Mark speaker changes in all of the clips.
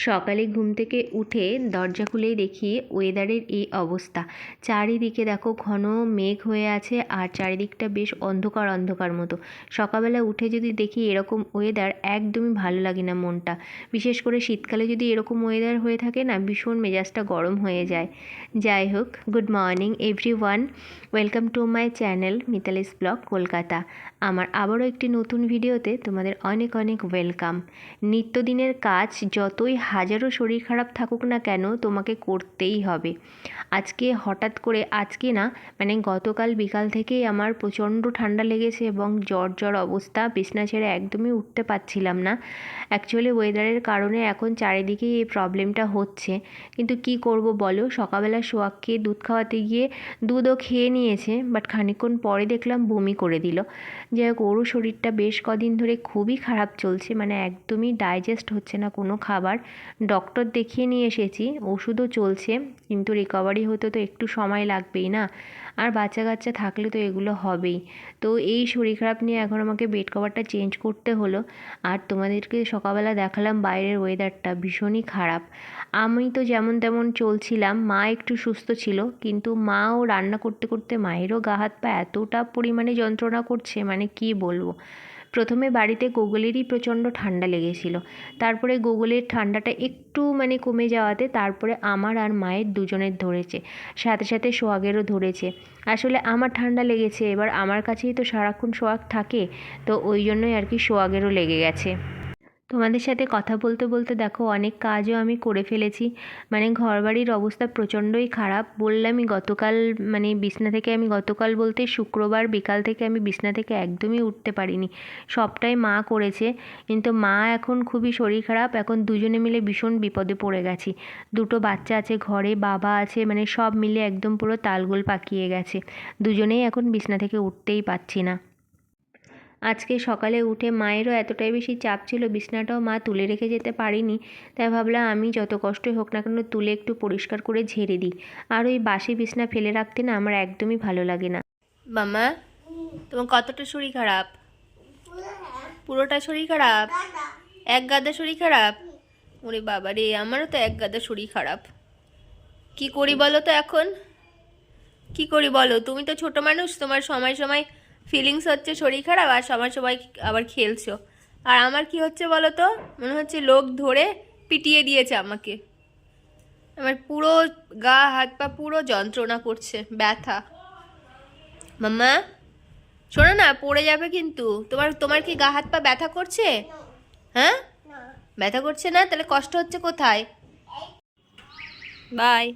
Speaker 1: সকালে ঘুম থেকে উঠে দরজা খুলেই দেখি ওয়েদারের এই অবস্থা। চারিদিকে দেখো ঘন মেঘ হয়ে আছে আর চারিদিকটা বেশ অন্ধকার অন্ধকার মতো। সকালবেলা উঠে যদি দেখি এরকম ওয়েদার, একদমই ভালো লাগে না মনটা। বিশেষ করে শীতকালে যদি এরকম ওয়েদার হয়ে থাকে না, ভীষণ মেজাজটা গরম হয়ে যায়। যাই হোক, good morning everyone, welcome to my channel Mitali's blog Kolkata. আমার আবারও একটি নতুন ভিডিওতে তোমাদের অনেক অনেক ওয়েলকাম। নিত্যদিনের কাজ যতই হাজারো শরীর খারাপ থাকুক না কেন, তোমাকে করতেই হবে। আজকে হঠাৎ করে, আজকে না মানে গতকাল বিকাল থেকেই আমার প্রচণ্ড ঠান্ডা লেগেছে এবং জ্বর জ্বর অবস্থা, বিছনা ছেড়ে একদমই উঠতে পারছিলাম না। অ্যাকচুয়ালি ওয়েদারের কারণে এখন চারিদিকেই এই প্রবলেমটা হচ্ছে, কিন্তু কি করব বলো। সকালবেলা সোয়াককে দুধ খাওয়াতে গিয়ে দুধও খেয়ে নিয়েছে, বাট খানিকক্ষণ পরে দেখলাম বমি করে দিল। যাই হোক, ওরও শরীরটা বেশ কদিন ধরে খুবই খারাপ চলছে, মানে একদমই ডাইজেস্ট হচ্ছে না কোনো খাবার। ডক্টর দেখিয়ে নিয়ে এসেছি, ওষুধও চলছে, কিন্তু রিকভারি হতে তো একটু সময় লাগবেই না। আর বাচ্চা কাচ্চা থাকলে তো এগুলো হবেই। তো এই শরীর খারাপ নিয়ে এখন আমাকে বেড কভারটা চেঞ্জ করতে হলো। আর তোমাদেরকে সকালবেলা দেখালাম বাইরের ওয়েদারটা ভীষণই খারাপ। আমি তো যেমন তেমন চলছিলাম, মা একটু সুস্থ ছিল, কিন্তু মাও রান্না করতে করতে মায়েরও গা হাত পা এতটা পরিমাণে যন্ত্রণা করছে, মানে কি বলবো। প্রথমে বাড়িতে গোগলেরই প্রচণ্ড ঠান্ডা লেগেছিল, তারপরে গোগলের ঠান্ডাটা একটু মানে কমে যাওয়াতে তারপরে আমার আর মায়ের দুজনের ধরেছে, সাথে সাথে সোহাগেরও ধরেছে। আসলে আমার ঠান্ডা লেগেছে, এবার আমার কাছেই তো সারাক্ষণ সোহাগ থাকে, তো ওই জন্যই আর কি সোহাগেরও লেগে গেছে। তোমাদের সাথে কথা বলতে বলতে দেখো অনেক কাজও আমি করে ফেলেছি। মানে ঘরবাড়ির অবস্থা প্রচণ্ডই খারাপ, বললামই গতকাল, মানে বিছনা থেকে আমি গতকাল বলতে শুক্রবার বিকাল থেকে আমি বিছনা থেকে একদমই উঠতে পারিনি। সবটাই মা করেছে, কিন্তু মা এখন খুবই শরীর খারাপ, এখন দুজনে মিলে ভীষণ বিপদে পড়ে গেছি। দুটো বাচ্চা আছে ঘরে, বাবা আছে, মানে সব মিলে একদম পুরো তালগোল পাকিয়ে গেছে। দুজনেই এখন বিছনা থেকে উঠতেই পারছি না। আজকে সকালে উঠে মায়েরও এতটাই বেশি চাপ ছিল, বিছনাটাও মা তুলে রেখে যেতে পারিনি। তাই ভাবলাম আমি যত কষ্টই হোক না কেন তুলে একটু পরিষ্কার করে ঝেড়ে দিই। আর ওই বাসি বিছনা ফেলে রাখতে না আমার একদমই ভালো লাগে না। মামা, তোমার কতটা শরীর খারাপ? পুরোটা শরীর খারাপ? এক গাদা শরীর খারাপ? ওরে বাবা রে, আমারও তো এক গাদা শরীর খারাপ। কি করি বলো তো এখন? কি করি বলো? তুমি তো ছোট মানুষ, তোমার সময় সময় ফিলিংস হচ্ছে শরীর খারাপ, আর সময় সময় আবার খেলছো। আর আমার কি হচ্ছে বলো তো? মনে হচ্ছে লোক ধরে পিটিয়ে দিয়েছে আমাকে। আমার পুরো গা হাত পা পুরো যন্ত্রণা করছে, ব্যথা। মাম্মা, শোনো না, পড়ে যাবে কিন্তু। তোমার তোমার কি গা হাত পা ব্যথা করছে? হ্যাঁ, ব্যথা করছে না? তাহলে কষ্ট হচ্ছে কোথায়? বাই।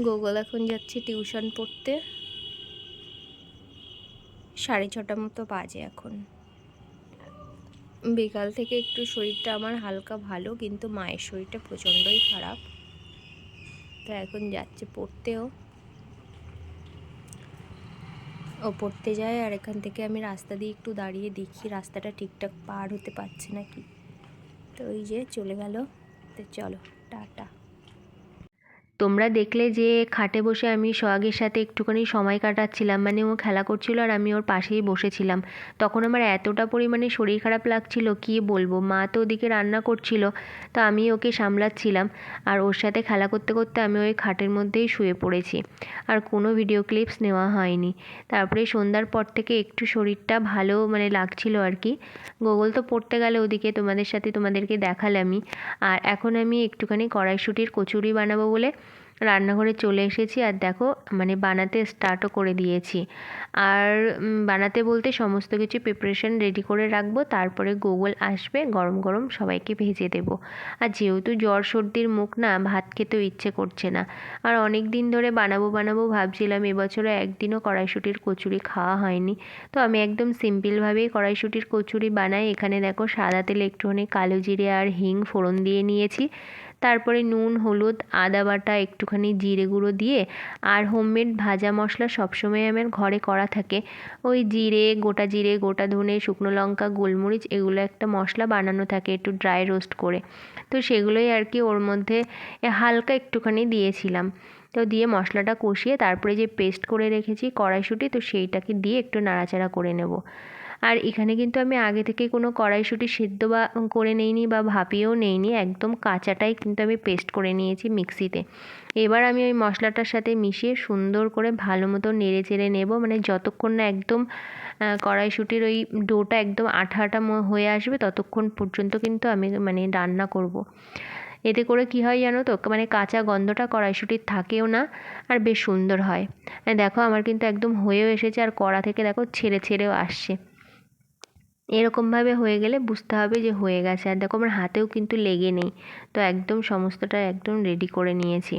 Speaker 1: গুগল এখন যাচ্ছে টিউশন পড়তে। 6:30 মতো বাজে এখন। বিকাল থেকে একটু শরীরটা আমার হালকা ভালো, কিন্তু মায়ের শরীরটা প্রচণ্ডই খারাপ। তো এখন যাচ্ছে পড়তেও। ও পড়তে যায়, আর এখান থেকে আমি রাস্তা দিয়ে একটু দাঁড়িয়ে দেখি রাস্তাটা ঠিকঠাক পার হতে পারছে নাকি। তো ওই যে চলে গেল। তো চলো, টাটা। তোমরা দেখলে যে খাটে বসে আমি সোহাগের সাথে একটুখানি সময় কাটাচ্ছিলাম, মানে ও খেলা করছিল আর আমি ওর পাশেই বসেছিলাম। তখন আমার এতটা পরিমাণে শরীর খারাপ লাগছিল কি বলবো। মা তো ওদিকে রান্না করছিল, তো আমি ওকে সামলাচ্ছিলাম, আর ওর সাথে খেলা করতে করতে আমি ওই খাটের মধ্যেই শুয়ে পড়েছি। আর কোনো ভিডিও ক্লিপস নেওয়া হয়নি। তারপরে সন্ধ্যার পর থেকে একটু শরীরটা ভালো মানে লাগছিল আর কি। গুগল তো পড়তে গেলে ওদিকে, তোমাদেরকে দেখালামই। আর এখন আমি একটুখানি কড়াইশুঁটির কচুরি বানাবো বলে রান্নাঘরে চলে এসেছি, আর দেখো মানে বানাতে স্টার্টও করে দিয়েছি। আর বানাতে বলতে সমস্ত কিছু প্রিপারেশন রেডি করে রাখবো, তারপরে গুগল আসবে, গরম গরম সবাইকে ভেজে দেবো। আর যেহেতু জ্বর সর্দির মুখ না, ভাত খেতেও ইচ্ছে করছে না। আর অনেক দিন ধরে বানাবো ভাবছিলাম, এবছরও একদিনও কড়াইশুঁটির কচুরি খাওয়া হয়নি। তো আমি একদম সিম্পলভাবেই কড়াইশুঁটির কচুরি বানাই। এখানে দেখো সাদা তেলে একটুখানি কালো জিরে আর হিং ফোড়ন দিয়ে নিয়েছি, তারপরে নুন, হলুদ, আদা বাটা, একটুখানি জিরে গুঁড়ো দিয়ে, আর হোমমেড ভাজা মশলা সবসময় আমার ঘরে করা থাকে। ওই গোটা জিরে, গোটা ধনে, শুকনো লঙ্কা, গোলমরিচ, এগুলো একটা মশলা বানানো থাকে একটু ড্রাই রোস্ট করে। তো সেগুলোই আর কি ওর মধ্যে হালকা একটুখানি দিয়েছিলাম। তো দিয়ে মশলাটা কষিয়ে তারপরে যে পেস্ট করে রেখেছি কড়াইশুঁটি, তো সেইটাকে দিয়ে একটু নাড়াচাড়া করে নেব। আর এখানে কিন্তু আমি আগে থেকে কোনো কড়াইশুঁটি সেদ্ধ বা করে নিইনি বা ভাপিয়েও নিইনি, একদম কাঁচাটাই কিন্তু আমি পেস্ট করে নিয়েছি মিক্সিতে। এবার আমি ওই মশলাটার সাথে মিশিয়ে সুন্দর করে ভালো মতো নেড়ে চেড়ে নেব, মানে যতক্ষণ না একদম কড়াইশুঁটির ওই ডোটা একদম আঠা আঠা হয়ে আসবে ততক্ষণ পর্যন্ত কিন্তু আমি মানে রান্না করব। এতে করে কী হয় জানো তো, মানে কাঁচা গন্ধটা কড়াইশুঁটির থাকেও না, আর বেশ সুন্দর হয়। দেখো আমার কিন্তু একদম হয়েও এসেছে, আর কড়া থেকে দেখো ছেড়ে ছেড়েও আসছে। এরকমভাবে হয়ে গেলে বুঝতে হবে যে হয়ে গেছে। আর দেখো আমার হাতেও কিন্তু লেগে নেই, তো একদম সমস্তটা একদম রেডি করে নিয়েছি।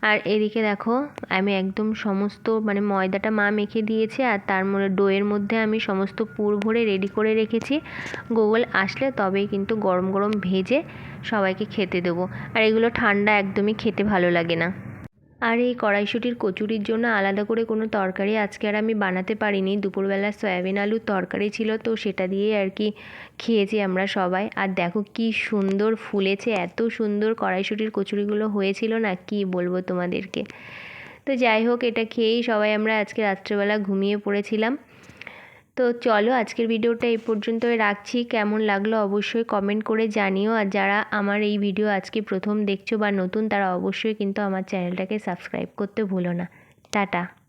Speaker 1: আর এদিকে দেখো আমি একদম সমস্ত মানে ময়দাটা মা মেখে দিয়েছে, আর তার মধ্যে ডোয়ের মধ্যে আমি সমস্ত পুর ভরে রেডি করে রেখেছি। গোগল আসলে তবেই কিন্তু গরম গরম ভেজে সবাইকে খেতে দেবো। আর এগুলো ঠান্ডা একদমই খেতে ভালো লাগে না। আর এই কড়াইশুঁটির কচুরির জন্য আলাদা করে কোনো তরকারি আজকে আর আমি বানাতে পারিনি। দুপুরবেলা সয়াবিন আলুর তরকারি ছিল, তো সেটা দিয়েই আর কি খেয়েছি আমরা সবাই। আর দেখো কি সুন্দর ফুলেছে, এত সুন্দর কড়াইশুঁটির কচুরিগুলো হয়েছিল না, কি বলবো তোমাদেরকে। তো যাই হোক, এটা খেয়েই সবাই আমরা আজকে রাত্রেবেলা ঘুমিয়ে পড়েছিলাম। তো চলো আজকের ভিডিওটা এই পর্যন্তই রাখছি। কেমন লাগলো অবশ্যই কমেন্ট করে জানিও। আর যারা আমার এই ভিডিও আজকে প্রথম দেখছো বা নতুন, তারা অবশ্যই কিন্তু আমার চ্যানেলটাকে সাবস্ক্রাইব করতে ভুলো না। টাটা।